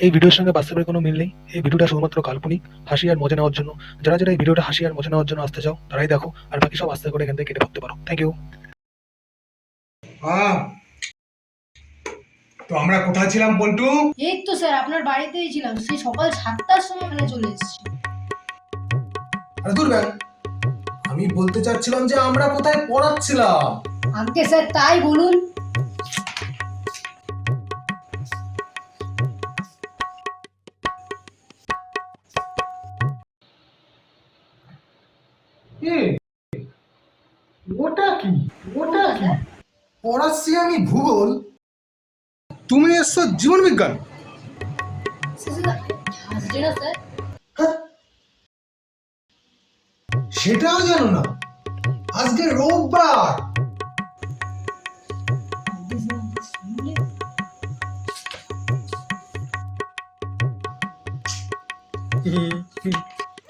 এই ভিডিওর সঙ্গে বাস্তবের কোনো মিল নেই। এই ভিডিওটা শুধুমাত্র কাল্পনিক, হাসি আর মজা নেওয়ার জন্য। যারা যারা এই ভিডিওটা হাসি আর মজা নেওয়ার জন্য আসতে চাও তারাই দেখো, আর বাকি সব আস্তে করে এখান থেকে কেটে ভাবতে পারো। Thank you. তো আমরা কোথায় ছিলাম পল্টু? এই তো স্যার আপনার বাড়িতেই ছিলাম, সেই সকাল 7টার সময় এখানে চলে এসেছি। আরে দূর ব্যাগ, আমি বলতে চাচ্ছিলাম যে আমরা কোথায় পড়াচ্ছিলাম। আগে স্যার তাই বলুন। ওটা কি? পড়াচ্ছি আমি ভূগোল, তুমি এসছো জীবন বিজ্ঞান। হাসছে না স্যার? হ্যাঁ, সেটাও জানো না? আজকে রোববার।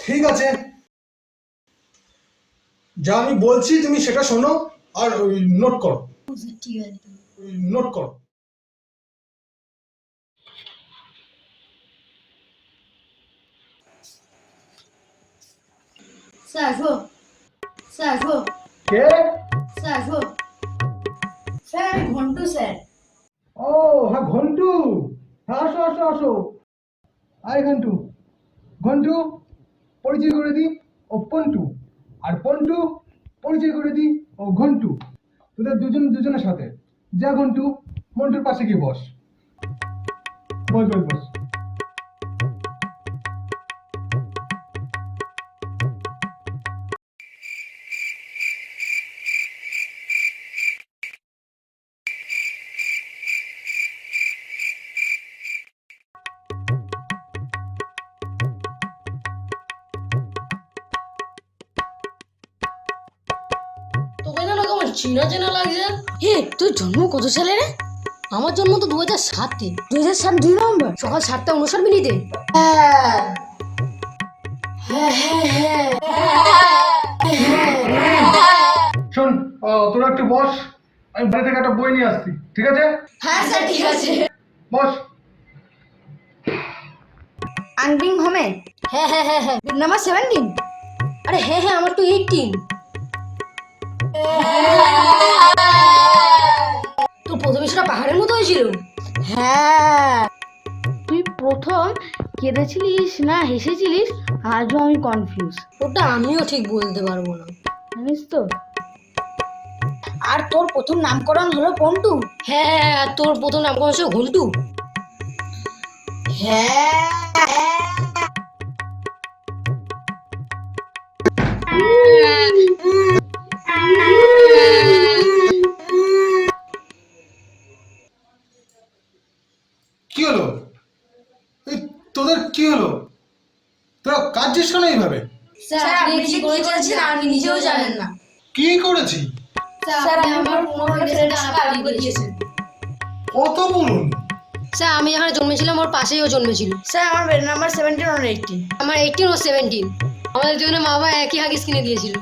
ঠিক আছে, যা আমি বলছি তুমি সেটা শোনো আর নোট করো। ঠিক আছে নোট করো। স্যার শো, স্যার শো, কে? স্যার শো, স্যার আমি ঘন্টু স্যার। ও হ্যাঁ, ঘন্টু। হ্যাঁ, আসো আসো আসো। আয় ঘন্টু। ঘন্টু পরিচয় করে দি, ও পন্টু। আর পন্টু পরিচয় করে দি, ও ঘন্টু। তোদের দুজনের সাথে যা ঘন্টু, মন্টুর পাশে গিয়ে বস। বস বস বস। তোকে যেন কেমন চেনা চেনা লাগছে। হে, তোর জন্ম কত সালে রে? আমার জন্ম তো 2007-এ। 2007 2 নভেম্বর সকাল 7:59। শোন, তোরা একটু বস, আমি বাড়ি থেকে একটা বই নিয়ে আসছি, ঠিক আছে? হ্যাঁ স্যার ঠিক আছে। বস। আনবিং হোমে। হ্যাঁ হ্যাঁ হ্যাঁ হ্যাঁ, নাম্বার 17। আরে হ্যাঁ হ্যাঁ, আমার তো 18। তোর প্রথমে সেটা পাহাড়ের মতো হয়েছিল। হ্যাঁ, তুই প্রথম কেঁদেছিলিস না হেসেছিলিস আজও আমি কনফিউজ। ওটা আমিও ঠিক বলতে পারবো না, জানিস তো। আর তোর প্রথম নামকরণ হলো পন্টু। হ্যাঁ হ্যাঁ, আর তোর প্রথম নামকরণ হচ্ছে ঘন্টু। হ্যাঁ। কি হলো? এই তোদের কি হলো? তোরা কাঁদছিস কেন এইভাবে? স্যার আপনি কি করেছেন আপনি নিজেও জানেন না। কি করেছি? স্যার আপনি আমার 15 টাকা আগে করে দিয়েছেন। কত বলুন? স্যার আমি যখন জন্মেছিলাম ওর পাশেই ও জন্মেছিল। স্যার আমার বেড নাম্বার 17 আর 18। আমার 18 ও 17। আমাদের জন্য মা বাবা একই হাগিস কিনে দিয়েছিল।